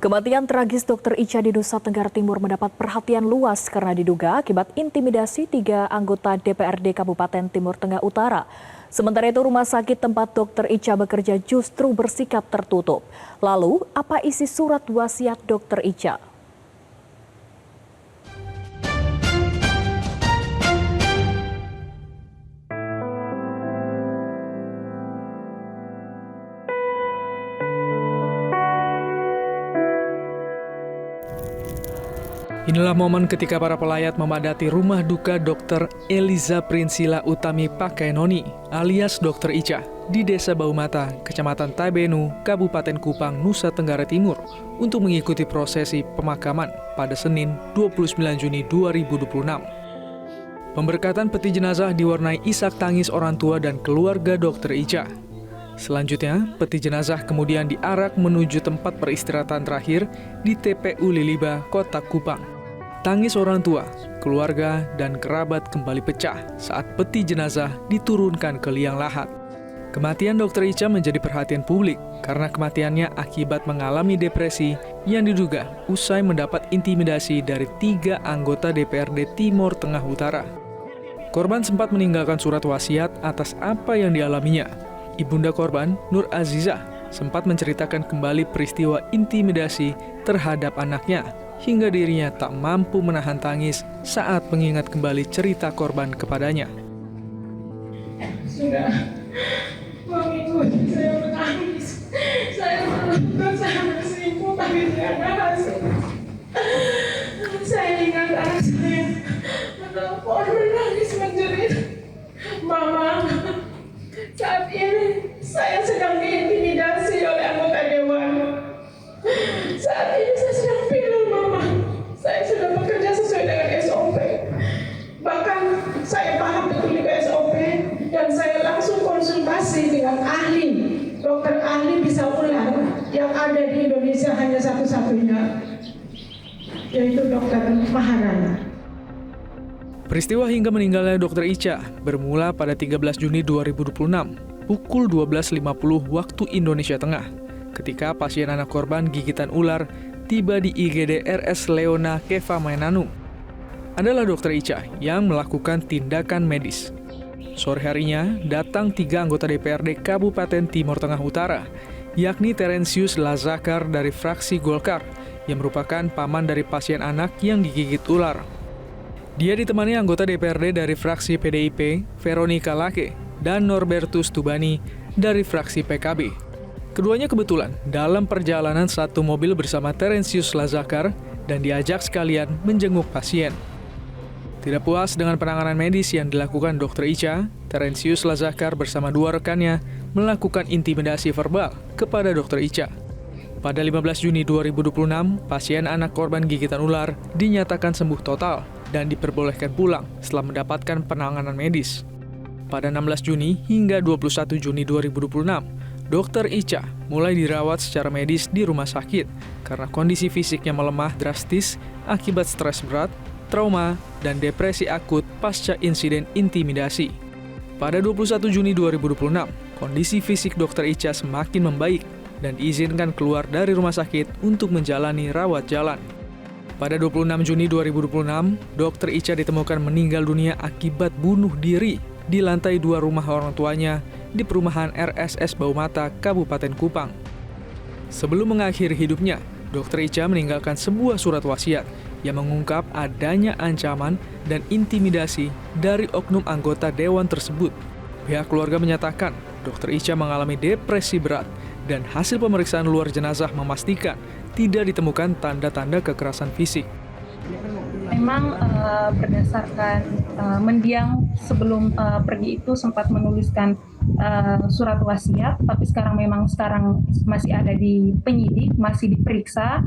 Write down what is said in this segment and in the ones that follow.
Kematian tragis Dr. Ica di Nusa Tenggara Timur mendapat perhatian luas karena diduga akibat intimidasi 3 anggota DPRD Kabupaten Timur Tengah Utara. Sementara itu rumah sakit tempat Dr. Ica bekerja justru bersikap tertutup. Lalu apa isi surat wasiat Dr. Ica? Inilah momen ketika para pelayat memadati rumah duka Dr. Eliza Prinsila Utami Pakaenoni alias Dr. Ica di Desa Baumata, Kecamatan Tabenu, Kabupaten Kupang, Nusa Tenggara Timur untuk mengikuti prosesi pemakaman pada Senin 29 Juni 2026. Pemberkatan peti jenazah diwarnai isak tangis orang tua dan keluarga Dr. Ica. Selanjutnya, peti jenazah kemudian diarak menuju tempat peristirahatan terakhir di TPU Liliba, Kota Kupang. Tangis orang tua, keluarga, dan kerabat kembali pecah saat peti jenazah diturunkan ke liang lahat. Kematian Dr. Ica menjadi perhatian publik karena kematiannya akibat mengalami depresi yang diduga usai mendapat intimidasi dari 3 anggota DPRD Timur Tengah Utara. Korban sempat meninggalkan surat wasiat atas apa yang dialaminya. Ibunda korban, Nur Azizah, sempat menceritakan kembali peristiwa intimidasi terhadap anaknya, hingga dirinya tak mampu menahan tangis saat mengingat kembali cerita korban kepadanya. Sudah mengikuti saya menangis, saya melakukan, saya berselingkuh, tapi tidak berhasil. Saya ingat anak saya menelpon menangis menjerit, "Mama, saat ini saya sedang diintimidasi oleh anggota dewan. Saat ini saya sedang pilu, Mama. Saya sudah bekerja sesuai dengan SOP. Bahkan saya paham betul juga SOP dan saya langsung konsultasi dengan ahli, dokter ahli pisau ular yang ada di Indonesia hanya satu-satunya, yaitu Dokter Maharana." Peristiwa hingga meninggalnya Dr. Ica bermula pada 13 Juni 2026, pukul 12.50 waktu Indonesia Tengah, ketika pasien anak korban gigitan ular tiba di IGD RS Leona Keva Mainanung. Adalah Dr. Ica yang melakukan tindakan medis. Sore harinya datang 3 anggota DPRD Kabupaten Timur Tengah Utara, yakni Terensius Lazakar dari fraksi Golkar, yang merupakan paman dari pasien anak yang digigit ular. Dia ditemani anggota DPRD dari fraksi PDIP, Veronica Lake, dan Norbertus Tubani dari fraksi PKB. Keduanya kebetulan dalam perjalanan satu mobil bersama Terensius Lazakar dan diajak sekalian menjenguk pasien. Tidak puas dengan penanganan medis yang dilakukan Dr. Ica, Terensius Lazakar bersama 2 rekannya melakukan intimidasi verbal kepada Dr. Ica. Pada 15 Juni 2026, pasien anak korban gigitan ular dinyatakan sembuh total dan diperbolehkan pulang setelah mendapatkan penanganan medis. Pada 16 Juni hingga 21 Juni 2026, Dr. Ica mulai dirawat secara medis di rumah sakit karena kondisi fisiknya melemah drastis akibat stres berat, trauma, dan depresi akut pasca insiden intimidasi. Pada 21 Juni 2026, kondisi fisik Dr. Ica semakin membaik dan diizinkan keluar dari rumah sakit untuk menjalani rawat jalan. Pada 26 Juni 2026, Dr. Ica ditemukan meninggal dunia akibat bunuh diri di lantai 2 rumah orang tuanya di perumahan RSS Baumata, Kabupaten Kupang. Sebelum mengakhiri hidupnya, Dr. Ica meninggalkan sebuah surat wasiat yang mengungkap adanya ancaman dan intimidasi dari oknum anggota dewan tersebut. Pihak keluarga menyatakan Dr. Ica mengalami depresi berat dan hasil pemeriksaan luar jenazah memastikan tidak ditemukan tanda-tanda kekerasan fisik. Memang berdasarkan mendiang sebelum pergi itu sempat menuliskan surat wasiat, tapi sekarang masih ada di penyidik, masih diperiksa.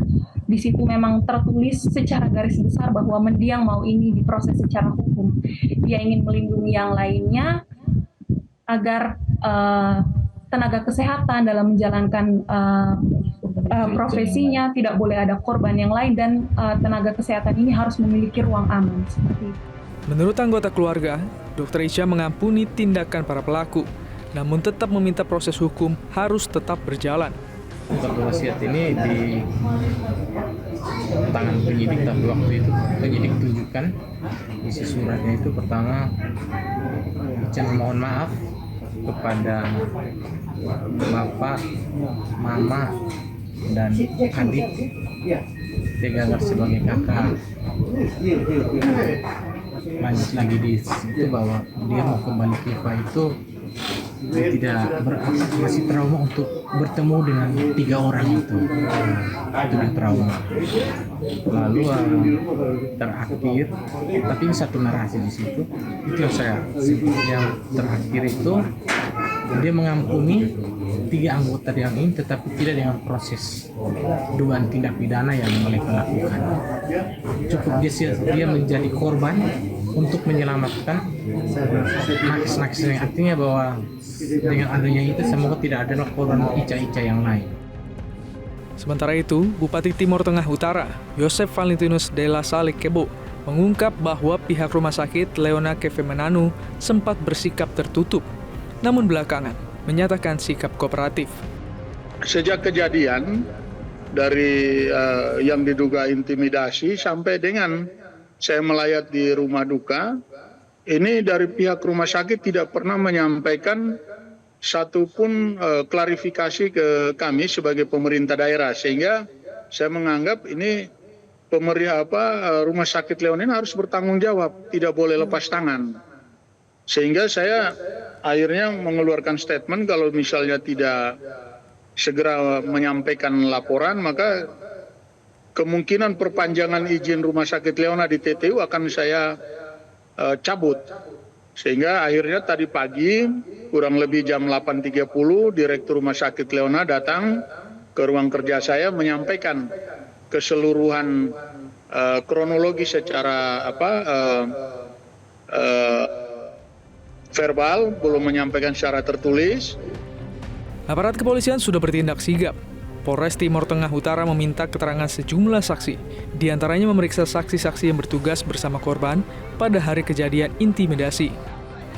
Di situ memang tertulis secara garis besar bahwa mendiang mau ini diproses secara hukum. Dia ingin melindungi yang lainnya agar tenaga kesehatan dalam menjalankan profesinya tidak boleh ada korban yang lain, dan tenaga kesehatan ini harus memiliki ruang aman seperti itu. Menurut anggota keluarga, Dr. Ica mengampuni tindakan para pelaku, namun tetap meminta proses hukum harus tetap berjalan. Surat wasiat ini di tangan penyidik, tapi waktu itu penyidik tunjukkan isi suratnya itu pertama Ica mohon maaf kepada bapak, mama, dan adik Tegagar sebagai kakak. Lanjut lagi di situ bahwa dia mau kembali ke IPA itu masih trauma untuk bertemu dengan 3 orang itu dia trauma. Lalu terakhir, tapi ini satu narasi di situ, itu yang terakhir itu dia mengampuni 3 anggota yang ini, tetapi tidak dengan proses dugaan tindak pidana yang mereka lakukan. Cukup dia menjadi korban untuk menyelamatkan nakes-nakes yang artinya bahwa dengan adanya itu semoga tidak ada korban Ica-Ica yang lain. Sementara itu, Bupati Timur Tengah Utara, Yosef Valentinus de la Salle Kebo, mengungkap bahwa pihak rumah sakit Leona Kefemenanu sempat bersikap tertutup, namun belakangan menyatakan sikap kooperatif. Sejak kejadian dari yang diduga intimidasi sampai dengan saya melayat di rumah duka, ini dari pihak rumah sakit tidak pernah menyampaikan satupun klarifikasi ke kami sebagai pemerintah daerah, sehingga saya menganggap ini rumah sakit Leona ini harus bertanggung jawab, tidak boleh lepas tangan. Sehingga saya akhirnya mengeluarkan statement kalau misalnya tidak segera menyampaikan laporan, maka kemungkinan perpanjangan izin rumah sakit Leona di TTU akan saya cabut. Sehingga akhirnya tadi pagi kurang lebih jam 8.30 Direktur Rumah Sakit Leona datang ke ruang kerja saya menyampaikan keseluruhan kronologi secara verbal, belum menyampaikan secara tertulis. Aparat kepolisian sudah bertindak sigap. Polres Timur Tengah Utara meminta keterangan sejumlah saksi, diantaranya memeriksa saksi-saksi yang bertugas bersama korban pada hari kejadian intimidasi.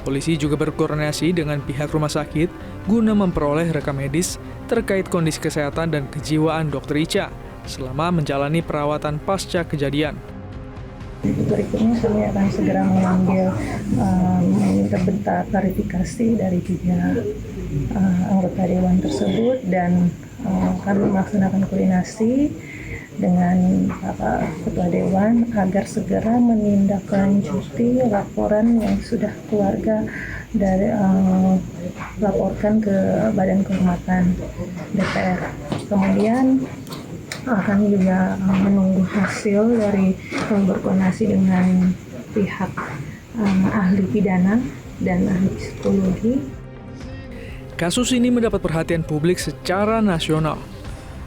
Polisi juga berkoordinasi dengan pihak rumah sakit guna memperoleh rekam medis terkait kondisi kesehatan dan kejiwaan Dr. Ica selama menjalani perawatan pasca kejadian. Berikutnya kami akan segera mengambil meminta klarifikasi dari 3 anggota dewan tersebut, dan kami melaksanakan koordinasi dengan Bapak Ketua Dewan agar segera menindaklanjuti laporan yang sudah keluarga dari laporkan ke Badan Kehormatan DPR. Kemudian kami juga menunggu hasil dari berkoordinasi dengan pihak ahli pidana dan ahli psikologi. Kasus ini mendapat perhatian publik secara nasional.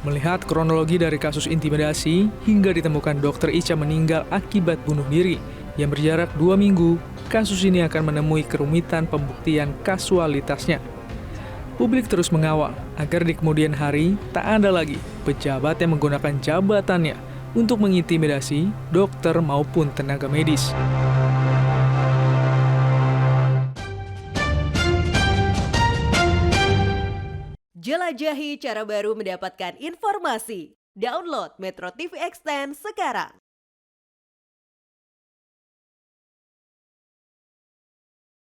Melihat kronologi dari kasus intimidasi hingga ditemukan Dr. Ica meninggal akibat bunuh diri yang berjarak 2 minggu, kasus ini akan menemui kerumitan pembuktian kasualitasnya. Publik terus mengawal agar di kemudian hari tak ada lagi pejabat yang menggunakan jabatannya untuk mengintimidasi dokter maupun tenaga medis. Jelajahi cara baru mendapatkan informasi. Download Metro TV Extend sekarang.